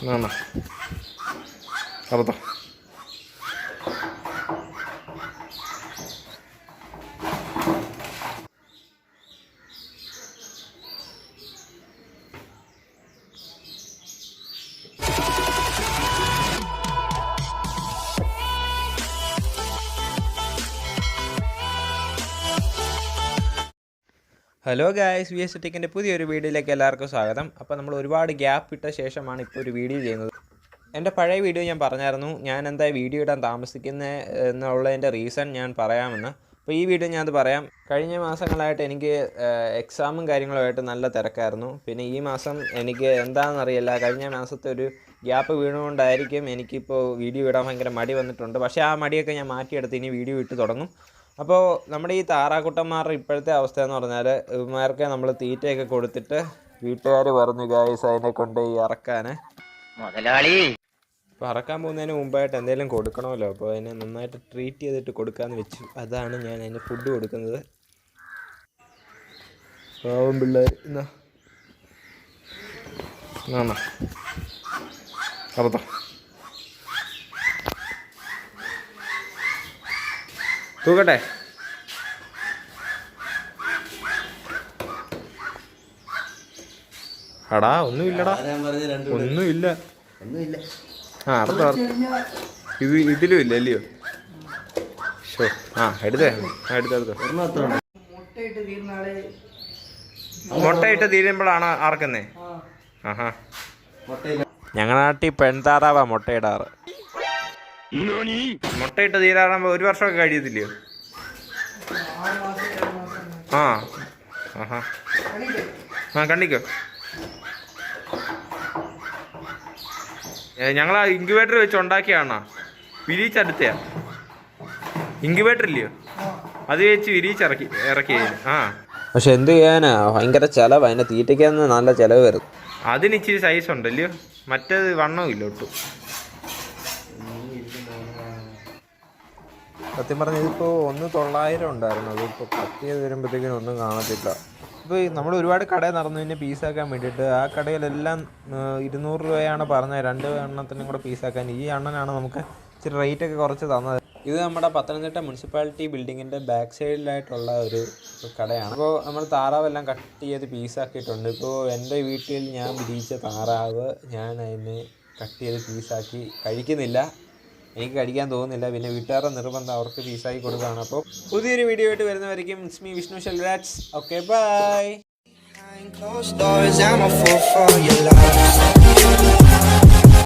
No. Apa? Hello guys, V S ടെക്കിൻ്റെ പുതിയൊരു വീഡിയോയിലേക്ക് എല്ലാവർക്കും സ്വാഗതം. അപ്പോൾ നമ്മൾ ഒരുപാട് ഗ്യാപ്പ് ഇട്ട ശേഷമാണ് ഇപ്പോൾ ഒരു വീഡിയോ ചെയ്യുന്നത്. എൻ്റെ പഴയ വീഡിയോ ഞാൻ പറഞ്ഞായിരുന്നു ഞാൻ എന്താ വീഡിയോ ഇടാൻ താമസിക്കുന്നത് എന്നുള്ളതിൻ്റെ റീസൺ ഞാൻ പറയാമെന്ന്. അപ്പോൾ ഈ വീഡിയോ ഞാനത് പറയാം. കഴിഞ്ഞ മാസങ്ങളായിട്ട് എനിക്ക് എക്സാമും കാര്യങ്ങളുമായിട്ട് നല്ല തിരക്കായിരുന്നു. പിന്നെ ഈ മാസം എനിക്ക് എന്താണെന്നറിയില്ല, കഴിഞ്ഞ മാസത്തെ ഒരു ഗ്യാപ്പ് വീണുകൊണ്ടായിരിക്കും എനിക്കിപ്പോൾ വീഡിയോ ഇടാൻ ഭയങ്കര മടി വന്നിട്ടുണ്ട്. പക്ഷേ ആ മടിയൊക്കെ ഞാൻ മാറ്റിയെടുത്ത് ഇനി വീഡിയോ ഇട്ട് തുടങ്ങും. അപ്പോൾ നമ്മുടെ ഈ താറാക്കുട്ടന്മാരുടെ ഇപ്പോഴത്തെ അവസ്ഥ എന്ന് പറഞ്ഞാൽ ഇവന്മാർക്ക് നമ്മൾ തീറ്റയൊക്കെ കൊടുത്തിട്ട് വീട്ടുകാർ പറഞ്ഞു ഗായ്സ് അതിനെ കൊണ്ട് ഈ ഇറക്കാൻ മുതലാളി. അപ്പോൾ ഇറക്കാൻ പോകുന്നതിന് മുമ്പായിട്ട് എന്തെങ്കിലും കൊടുക്കണമല്ലോ. അപ്പോൾ അതിനെ നന്നായിട്ട് ട്രീറ്റ് ചെയ്തിട്ട് കൊടുക്കാമെന്ന് വെച്ചു. അതാണ് ഞാൻ അതിന് ഫുഡ് കൊടുക്കുന്നത്. പാവം പിള്ളേർ എന്നാ അറുത്തോ തൂക്കട്ടെ. എടാ ഒന്നുമില്ലടാ, ഒന്നുമില്ല. ആ അടുത്ത ഇതിലും ഇല്ല അല്ലയോ? ഷോ എടുത്തേ, എടുത്തെടുത്ത്. മുട്ടയിട്ട് തീരുമ്പോഴാണ് ആർക്കുന്നേ? ആഹാ, ഞങ്ങളുടെ നാട്ടിൽ പെൺതാറാവാ മുട്ടയിടാറ്. മുട്ടയിട്ട് തീരാറാകുമ്പോൾ ഒരു വർഷമൊക്കെ കഴിയത്തില്ലയോ? ആഹാ കണ്ടിക്കോ. ഞങ്ങൾ ആ ഇൻക്യുബേറ്റർ വെച്ച് ഉണ്ടാക്കിയാണോ? വിരിച്ചടുത്തയാ ഇൻക്യുബേറ്റർ ഇല്ലയോ? അത് വെച്ച് ഇറക്കി. പക്ഷെ എന്ത് ചെയ്യാനാ, ഭയങ്കര ചിലവ്. അതിൻ്റെ തീറ്റയ്ക്കാന്ന് നല്ല ചിലവ് വരും. അതിന് ഇച്ചിരി സൈസ് ഉണ്ടല്ലയോ, മറ്റേത് വണ്ണവും ഇല്ല ഒട്ടും. സത്യം പറഞ്ഞാൽ ഇതിപ്പോൾ 1900 ഉണ്ടായിരുന്നു. അതിപ്പോൾ കട്ട് ചെയ്ത് വരുമ്പോഴത്തേക്കിനും ഒന്നും കാണത്തില്ല. ഇപ്പോൾ നമ്മൾ ഒരുപാട് കടയിൽ നടന്നു പിന്നെ പീസാക്കാൻ വേണ്ടിയിട്ട്. ആ കടയിലെല്ലാം 200 രൂപയാണ് പറഞ്ഞത് 2 എണ്ണത്തിനും കൂടെ പീസാക്കാൻ. ഈ എണ്ണനാണ് നമുക്ക് ഇച്ചിരി റേറ്റൊക്കെ കുറച്ച് തന്നത്. ഇത് നമ്മുടെ പത്തനംതിട്ട മുനിസിപ്പാലിറ്റി ബിൽഡിങ്ങിൻ്റെ ബാക്ക് സൈഡിലായിട്ടുള്ള ഒരു കടയാണ്. അപ്പോൾ നമ്മൾ താറാവെല്ലാം കട്ട് ചെയ്ത് പീസാക്കിയിട്ടുണ്ട്. ഇപ്പോൾ എൻ്റെ വീട്ടിൽ ഞാൻ വിരിയിച്ച താറാവ് ഞാൻ അതിനെ കട്ട് ചെയ്ത് പീസാക്കി കഴിക്കുന്നില്ല. എനിക്ക് കഴിക്കാൻ തോന്നുന്നില്ല. പിന്നെ വീട്ടുകാരുടെ നിർബന്ധം, അവർക്ക് പീസാക്കി കൊടുക്കുകയാണ്. അപ്പോൾ പുതിയൊരു വീഡിയോ ആയിട്ട് വരുന്നവരേക്കും it's me Vishnu Shelraj. Okay, by.